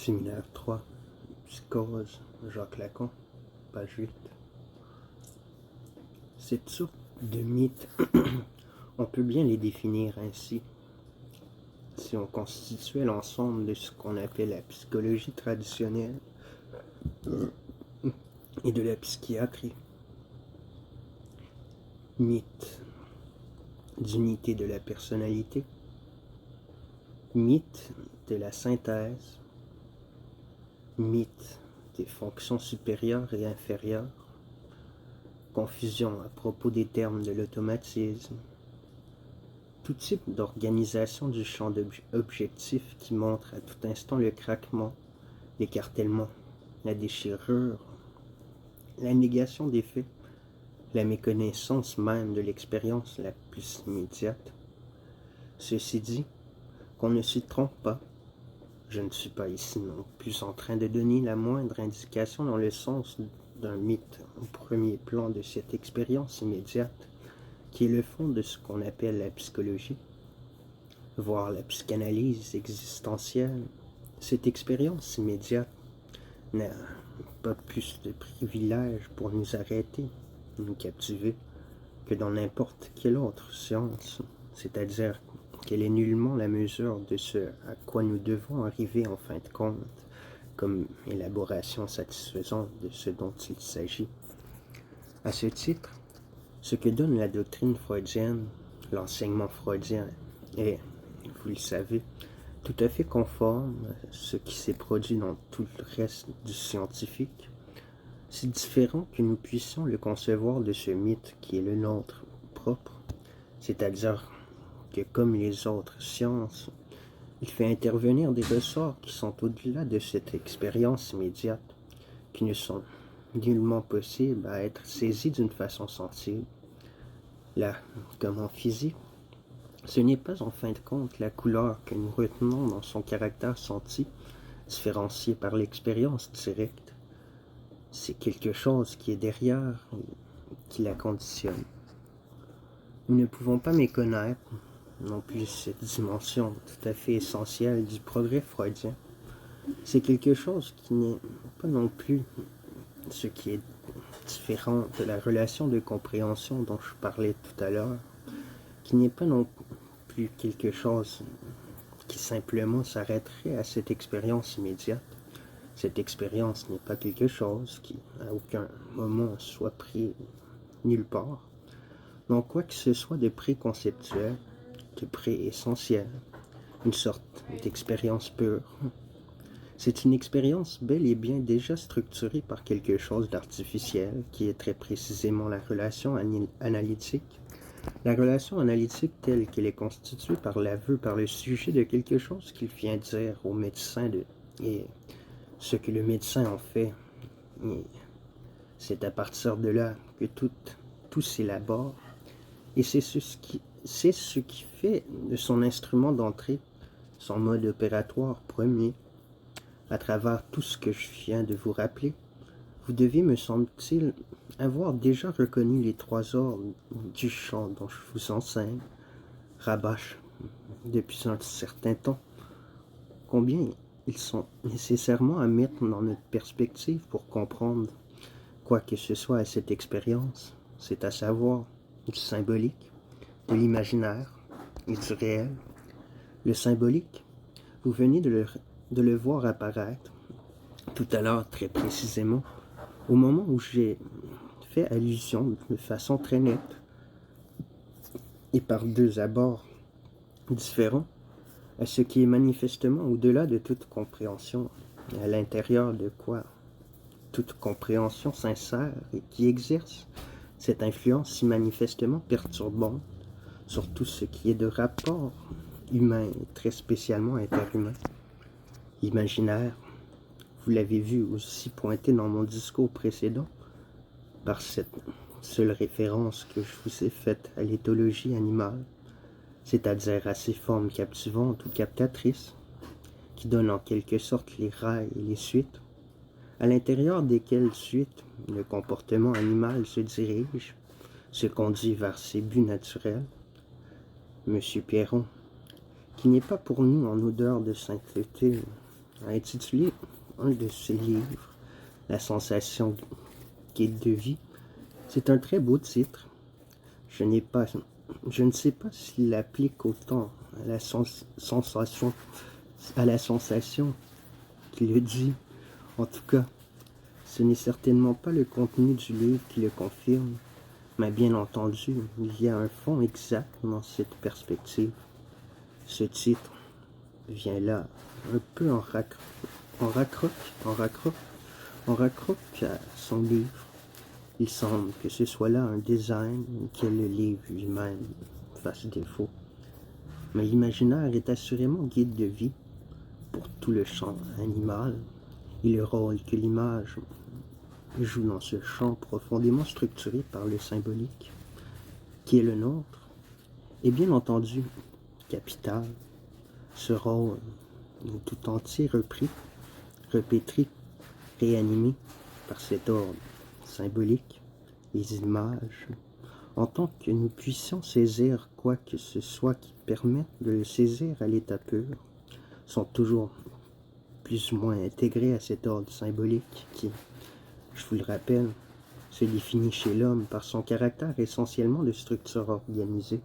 Séminaire 3, Psychose, Jacques Lacan, page 8. Cette sorte de mythes, on peut bien les définir ainsi. Si on constituait l'ensemble de ce qu'on appelle la psychologie traditionnelle et de la psychiatrie. Mythe d'unité de la personnalité, mythe de la synthèse, mythe des fonctions supérieures et inférieures, confusion à propos des termes de l'automatisme, tout type d'organisation du champ objectif qui montre à tout instant le craquement, l'écartèlement, la déchirure, la négation des faits, la méconnaissance même de l'expérience la plus immédiate. Ceci dit, qu'on ne s'y trompe pas, je ne suis pas ici non plus en train de donner la moindre indication dans le sens d'un mythe au premier plan de cette expérience immédiate, qui est le fond de ce qu'on appelle la psychologie, voire la psychanalyse existentielle. Cette expérience immédiate n'a pas plus de privilèges pour nous arrêter, nous captiver, que dans n'importe quelle autre science, c'est-à-dire qu'elle est nullement la mesure de ce à quoi nous devons arriver en fin de compte, comme élaboration satisfaisante de ce dont il s'agit. À ce titre, ce que donne la doctrine freudienne, l'enseignement freudien, est, vous le savez, tout à fait conforme à ce qui s'est produit dans tout le reste du scientifique, si différent que nous puissions le concevoir de ce mythe qui est le nôtre propre, c'est-à-dire que comme les autres sciences, il fait intervenir des ressorts qui sont au-delà de cette expérience immédiate, qui ne sont nullement possibles à être saisis d'une façon sensible. Là, comme en physique, ce n'est pas en fin de compte la couleur que nous retenons dans son caractère senti, différencié par l'expérience directe. C'est quelque chose qui est derrière et qui la conditionne. Nous ne pouvons pas méconnaître non plus cette dimension tout à fait essentielle du progrès freudien. C'est quelque chose qui n'est pas non plus ce qui est différent de la relation de compréhension dont je parlais tout à l'heure, qui n'est pas non plus quelque chose qui simplement s'arrêterait à cette expérience immédiate. Cette expérience n'est pas quelque chose qui, à aucun moment, soit pris nulle part. Donc, quoi que ce soit de préconceptuel, de pré-essentiel, une sorte d'expérience pure. C'est une expérience bel et bien déjà structurée par quelque chose d'artificiel, qui est très précisément la relation analytique. La relation analytique telle qu'elle est constituée par l'aveu, par le sujet de quelque chose qu'il vient dire au médecin et ce que le médecin en fait. Et c'est à partir de là que tout s'élabore. Et c'est ce qui fait de son instrument d'entrée, son mode opératoire premier. À travers tout ce que je viens de vous rappeler, vous devez, me semble-t-il, avoir déjà reconnu les trois ordres du chant dont je vous enseigne, rabâche, depuis un certain temps. Combien ils sont nécessairement à mettre dans notre perspective pour comprendre quoi que ce soit à cette expérience, c'est à savoir du symbolique, de l'imaginaire et du réel. Le symbolique, vous venez de le voir apparaître tout à l'heure très précisément, au moment où j'ai fait allusion de façon très nette et par deux abords différents à ce qui est manifestement au-delà de toute compréhension, à l'intérieur de quoi toute compréhension sincère et qui exerce cette influence si manifestement perturbante sur tout ce qui est de rapport humain et très spécialement interhumain. Imaginaire, vous l'avez vu aussi pointé dans mon discours précédent, par cette seule référence que je vous ai faite à l'éthologie animale, c'est-à-dire à ces formes captivantes ou captatrices, qui donnent en quelque sorte les rails et les suites, à l'intérieur desquelles suites le comportement animal se dirige, se conduit vers ses buts naturels. Monsieur Pierron, qui n'est pas pour nous en odeur de sainteté, a intitulé un de ses livres, La sensation guide de vie. C'est un très beau titre. Je ne sais pas s'il applique autant à la sensation, qu'il le dit. En tout cas, ce n'est certainement pas le contenu du livre qui le confirme, mais bien entendu, il y a un fond exact dans cette perspective. Ce titre vient là, un peu en raccroche à son livre. Il semble que ce soit là un design que le livre lui-même fasse défaut. Mais l'imaginaire est assurément guide de vie pour tout le champ animal, et le rôle que l'image joue dans ce champ profondément structuré par le symbolique, qui est le nôtre, est bien entendu capital. Ce rôle est tout entier repris, repétri, réanimé par cet ordre symbolique, les images, en tant que nous puissions saisir quoi que ce soit qui permette de le saisir à l'état pur, sont toujours plus ou moins intégrés à cet ordre symbolique qui, je vous le rappelle, se définit chez l'homme par son caractère essentiellement de structure organisée.